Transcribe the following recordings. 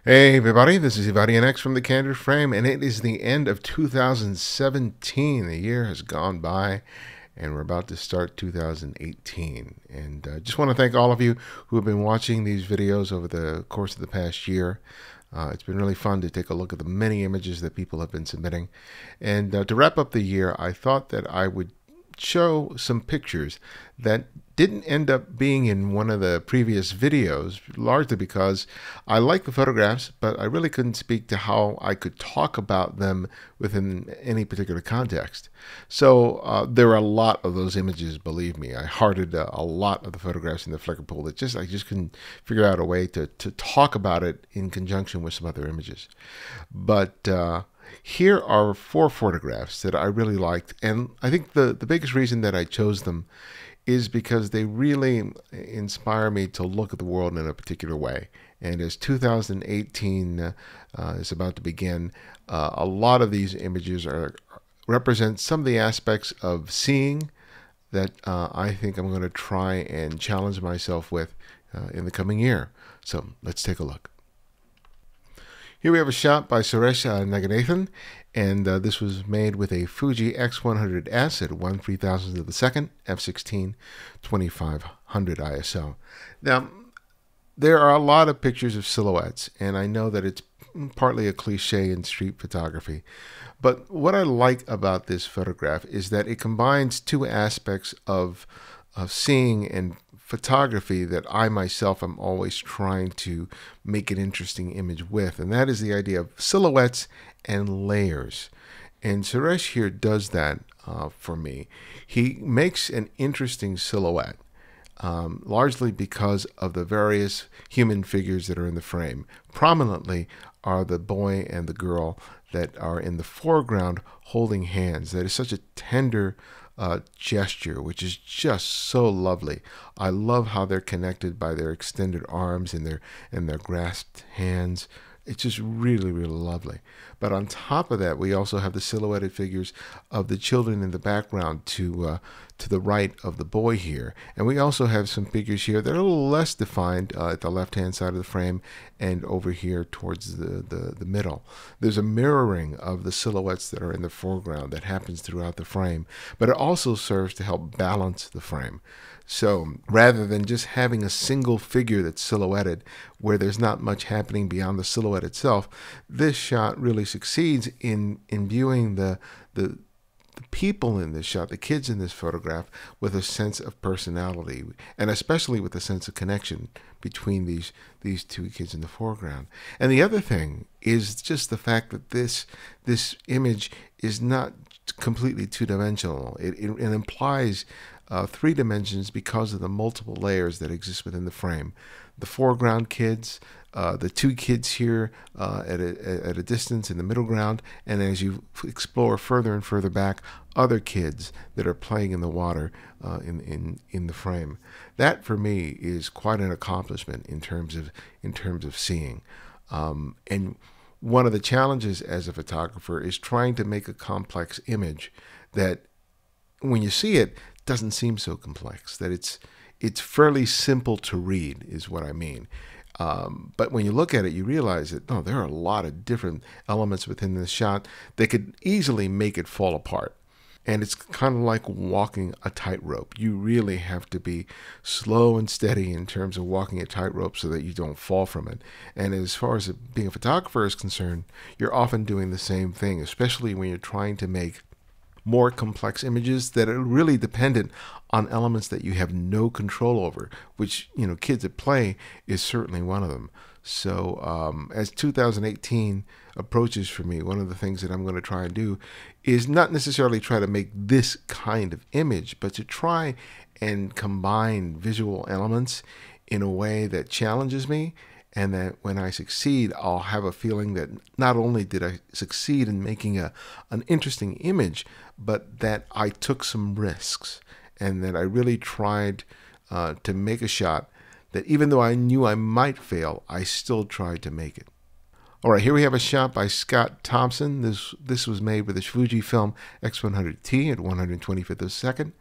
Hey everybody, this is Ivarian from the Candid Frame, and it is the end of 2017. The year has gone by, and we're about to start 2018. And just want to thank all of you who have been watching these videos over the course of the past year. It's been really fun to take a look at the many images that people have been submitting. And to wrap up the year, I thought that I would show some pictures that didn't end up being in one of the previous videos, largely because I like the photographs, but I really couldn't speak to how I could talk about them within any particular context. So there are a lot of those images, believe me. I hearted a lot of the photographs in the Flickr Pool. I just couldn't figure out a way to talk about it in conjunction with some other images. But here are 4 photographs that I really liked, and I think the biggest reason that I chose them is because they really inspire me to look at the world in a particular way. And as 2018 is about to begin, a lot of these images represent some of the aspects of seeing that I think I'm going to try and challenge myself with in the coming year. So let's take a look. Here we have a shot by Suresh Naganathan, and this was made with a Fuji X100S at 1/3000th of a second, f/16, 2500 ISO. Now, there are a lot of pictures of silhouettes, and I know that it's partly a cliche in street photography. But what I like about this photograph is that it combines 2 aspects of seeing and photography that I myself am always trying to make an interesting image with, and that is the idea of silhouettes and layers. And Suresh here does that for me. He makes an interesting silhouette, largely because of the various human figures that are in the frame. Prominently are the boy and the girl that are in the foreground holding hands. That is such a tender gesture, which is just so lovely. I love how they're connected by their extended arms and their grasped hands. It's just really, really lovely. But on top of that, we also have the silhouetted figures of the children in the background to the right of the boy here. And we also have some figures here that are a little less defined at the left-hand side of the frame and over here towards the middle. There's a mirroring of the silhouettes that are in the foreground that happens throughout the frame, but it also serves to help balance the frame. So rather than just having a single figure that's silhouetted where there's not much happening beyond the silhouette itself, this shot really succeeds in imbuing the people in this shot, the kids in this photograph, with a sense of personality, and especially with a sense of connection between these 2 kids in the foreground. And the other thing is just the fact that this image is not completely 2-dimensional. It implies 3 dimensions because of the multiple layers that exist within the frame. The foreground kids, the 2 kids here at a distance in the middle ground, and as you explore further and further back, other kids that are playing in the water in the frame. That for me is quite an accomplishment in terms of seeing. And one of the challenges as a photographer is trying to make a complex image that, when you see it, doesn't seem so complex, that it's fairly simple to read, is what I mean. But when you look at it, you realize that there are a lot of different elements within this shot that could easily make it fall apart. And it's kind of like walking a tightrope. You really have to be slow and steady in terms of walking a tightrope so that you don't fall from it. And as far as being a photographer is concerned, you're often doing the same thing, especially when you're trying to make more complex images that are really dependent on elements that you have no control over, which, kids at play is certainly one of them. So as 2018 approaches for me, one of the things that I'm going to try and do is not necessarily try to make this kind of image, but to try and combine visual elements in a way that challenges me, and that when I succeed, I'll have a feeling that not only did I succeed in making an interesting image, but that I took some risks, and that I really tried to make a shot that, even though I knew I might fail, I still tried to make it. All right, here we have a shot by Scott Thompson. This was made with the Fujifilm X100T at 125th of a second,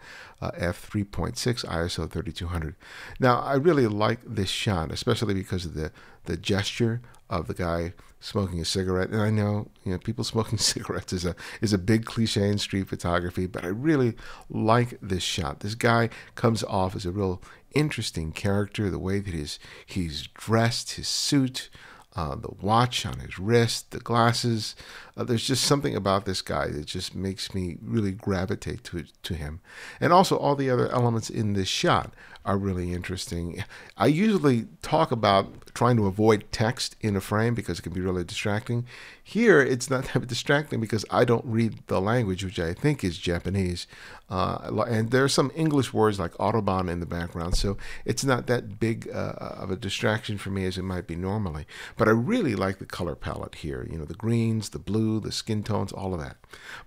f3.6, ISO 3200. Now, I really like this shot, especially because of the gesture of the guy smoking a cigarette. And I know, people smoking cigarettes is a big cliche in street photography, but I really like this shot. This guy comes off as a real interesting character. The way that he's dressed, his suit, the watch on his wrist, the glasses. There's just something about this guy that just makes me really gravitate to him. And also all the other elements in this shot are really interesting. I usually talk about trying to avoid text in a frame because it can be really distracting. Here, it's not that distracting because I don't read the language, which I think is Japanese. And there are some English words like Autobahn in the background, so it's not that big of a distraction for me as it might be normally. But I really like the color palette here. The greens, the blue, the skin tones, all of that.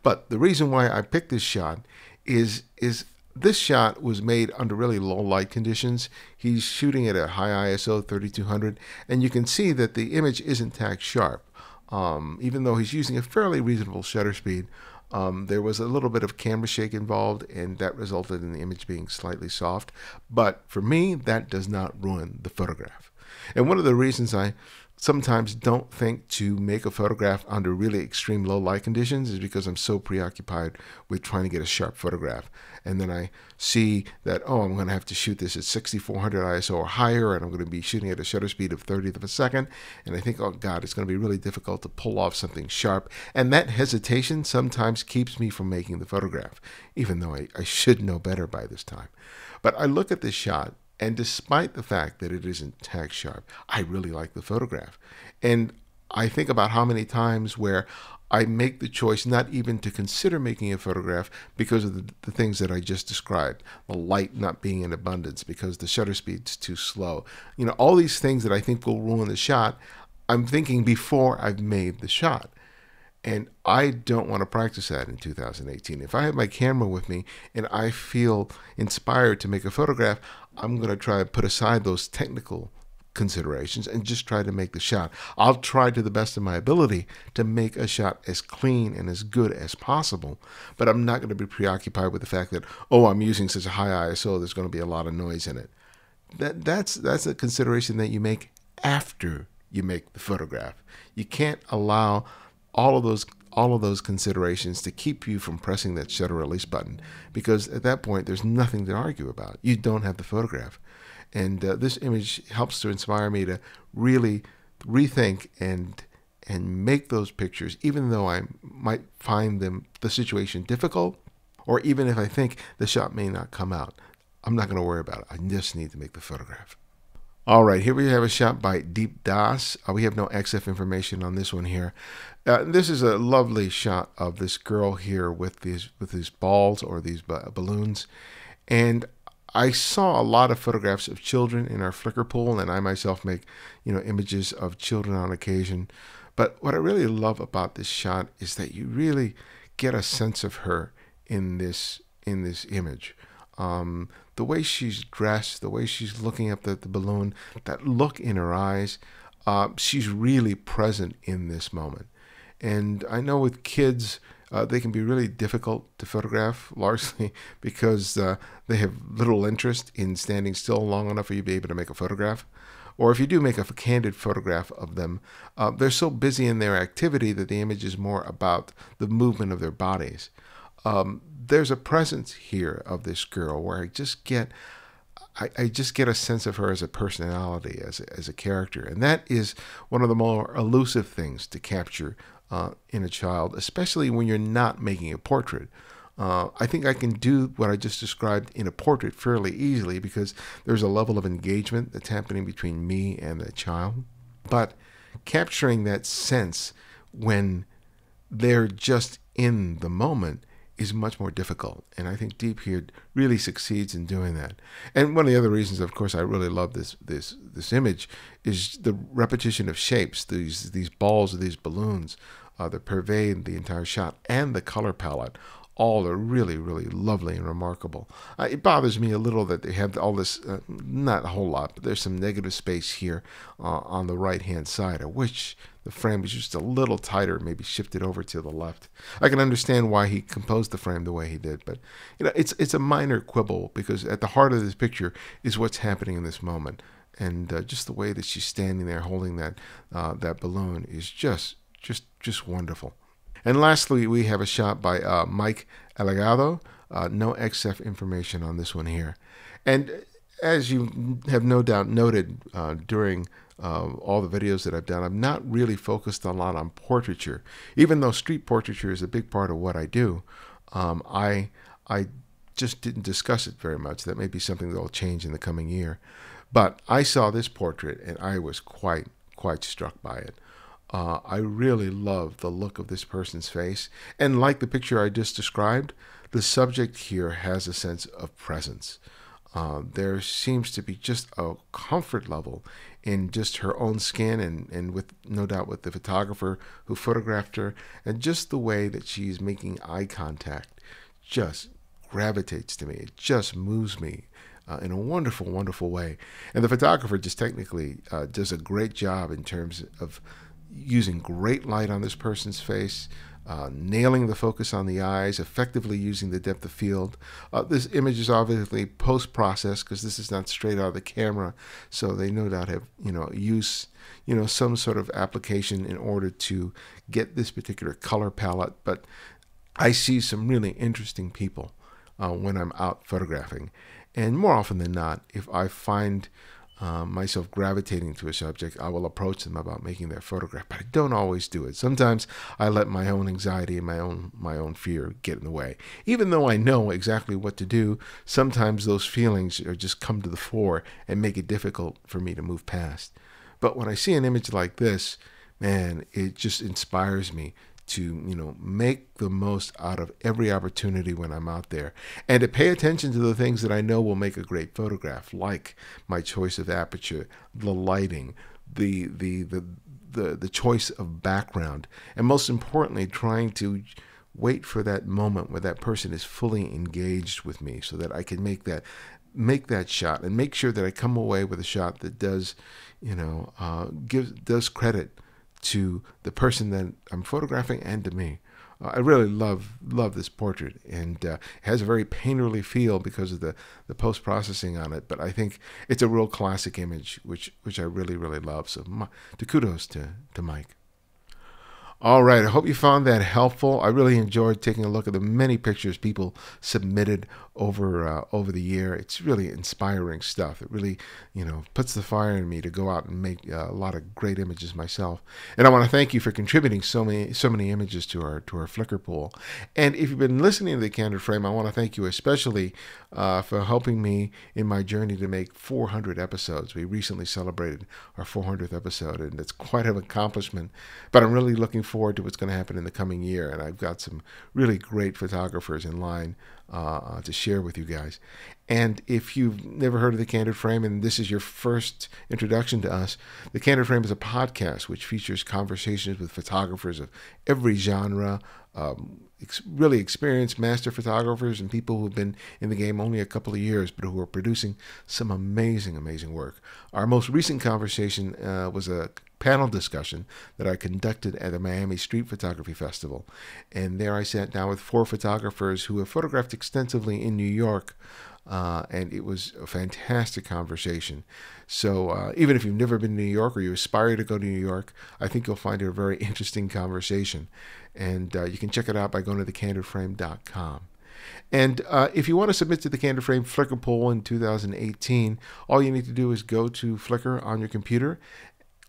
But the reason why I picked this shot is this shot was made under really low light conditions. He's shooting at a high ISO 3200, and you can see that the image isn't tack sharp. Even though he's using a fairly reasonable shutter speed, there was a little bit of camera shake involved, and that resulted in the image being slightly soft. But for me, that does not ruin the photograph. And one of the reasons I sometimes don't think to make a photograph under really extreme low light conditions is because I'm so preoccupied with trying to get a sharp photograph. And then I see that, I'm going to have to shoot this at 6400 ISO or higher, and I'm going to be shooting at a shutter speed of 30th of a second. And I think, oh God, it's going to be really difficult to pull off something sharp. And that hesitation sometimes keeps me from making the photograph, even though I should know better by this time. But I look at this shot, and despite the fact that it isn't tack sharp, I really like the photograph. And I think about how many times where I make the choice not even to consider making a photograph because of the things that I just described. The light not being in abundance because the shutter speed's too slow. All these things that I think will ruin the shot, I'm thinking before I've made the shot. And I don't want to practice that in 2018. If I have my camera with me and I feel inspired to make a photograph, I'm going to try to put aside those technical considerations and just try to make the shot. I'll try to the best of my ability to make a shot as clean and as good as possible, but I'm not going to be preoccupied with the fact that, I'm using such a high ISO, there's going to be a lot of noise in it. That's a consideration that you make after you make the photograph. You can't allow all of those considerations to keep you from pressing that shutter release button, because at that point there's nothing to argue about. You don't have the photograph. And this image helps to inspire me to really rethink and make those pictures, even though I might find the situation difficult, or even if I think the shot may not come out. I'm not going to worry about it. I just need to make the photograph. All right, here we have a shot by Deep Das. We have no XF information on this one here. This is a lovely shot of this girl here with these balls or these balloons. And I saw a lot of photographs of children in our Flickr pool, and I myself make, images of children on occasion. But what I really love about this shot is that you really get a sense of her in this image. The way she's dressed, the way she's looking up at the balloon, that look in her eyes, she's really present in this moment. And I know with kids, they can be really difficult to photograph, largely because they have little interest in standing still long enough for you to be able to make a photograph. Or if you do make a candid photograph of them, they're so busy in their activity that the image is more about the movement of their bodies. There's a presence here of this girl where I just get a sense of her as a personality, as a character. And that is one of the more elusive things to capture in a child, especially when you're not making a portrait. I think I can do what I just described in a portrait fairly easily because there's a level of engagement that's happening between me and the child. But capturing that sense when they're just in the moment is much more difficult. And I think Deep here really succeeds in doing that. And one of the other reasons, of course, I really love this image is the repetition of shapes, these balls or these balloons that pervade the entire shot, and the color palette. all are really, really lovely and remarkable. It bothers me a little that they have all this, not a whole lot, but there's some negative space here on the right-hand side. I wish the frame was just a little tighter, maybe shifted over to the left. I can understand why he composed the frame the way he did, but it's a minor quibble, because at the heart of this picture is what's happening in this moment. And just the way that she's standing there holding that balloon is just wonderful. And lastly, we have a shot by Mike Alegado. No XF information on this one here. And as you have no doubt noted during all the videos that I've done, I'm not really focused a lot on portraiture. Even though street portraiture is a big part of what I do, I just didn't discuss it very much. That may be something that will change in the coming year. But I saw this portrait and I was quite struck by it. I really love the look of this person's face. And like the picture I just described, the subject here has a sense of presence. There seems to be just a comfort level in just her own skin and with no doubt with the photographer who photographed her, and just the way that she's making eye contact just gravitates to me. It just moves me in a wonderful, wonderful way. And the photographer just technically does a great job in terms of using great light on this person's face, nailing the focus on the eyes, effectively using the depth of field. This image is obviously post-processed because this is not straight out of the camera, so they no doubt have use some sort of application in order to get this particular color palette. But I see some really interesting people when I'm out photographing. And more often than not, if I find myself gravitating to a subject, I will approach them about making their photograph. But I don't always do it. Sometimes I let my own anxiety and my own fear get in the way. Even though I know exactly what to do, sometimes those feelings just come to the fore and make it difficult for me to move past. But when I see an image like this, man, it just inspires me to make the most out of every opportunity when I'm out there, and to pay attention to the things that I know will make a great photograph, like my choice of aperture, the lighting, the choice of background, and most importantly, trying to wait for that moment where that person is fully engaged with me, so that I can make that shot and make sure that I come away with a shot that does does credit to the person that I'm photographing and to me. I really love this portrait, and it has a very painterly feel because of the post-processing on it, but I think it's a real classic image, which I really love. So kudos to Mike. All right, I hope you found that helpful. I really enjoyed taking a look at the many pictures people submitted over the year. It's really inspiring stuff. It really, puts the fire in me to go out and make a lot of great images myself. And I want to thank you for contributing so many images to our Flickr pool. And if you've been listening to the Candid Frame, I want to thank you especially for helping me in my journey to make 400 episodes. We recently celebrated our 400th episode, and it's quite an accomplishment. But I'm really looking forward to what's going to happen in the coming year, and I've got some really great photographers in line to share with you guys. And if you've never heard of the Candid Frame and this is your first introduction to us, the Candid Frame is a podcast which features conversations with photographers of every genre, really experienced master photographers and people who've been in the game only a couple of years, but who are producing some amazing work. Our most recent conversation was a panel discussion that I conducted at the Miami Street Photography Festival. And there I sat down with 4 photographers who have photographed extensively in New York, and it was a fantastic conversation. So even if you've never been to New York or you aspire to go to New York, I think you'll find it a very interesting conversation. And you can check it out by going to thecandidframe.com. And if you want to submit to the Candid Frame Flickr Pool in 2018, all you need to do is go to Flickr on your computer,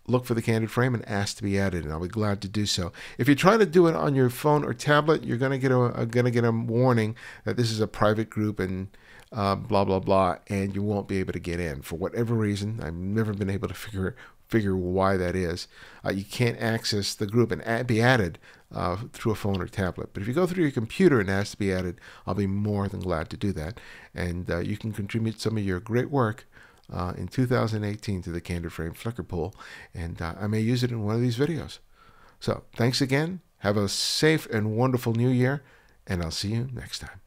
look for the Candid Frame, and ask to be added, and I'll be glad to do so. If you're trying to do it on your phone or tablet, you're going to get a warning that this is a private group and blah blah blah, and you won't be able to get in for whatever reason. I've never been able to figure why that is. You can't access the group and be added through a phone or tablet. But if you go through your computer and ask to be added, I'll be more than glad to do that, and you can contribute some of your great work in 2018 to the Candid Frame Flickr Pool, and I may use it in one of these videos. So thanks again. Have a safe and wonderful new year, and I'll see you next time.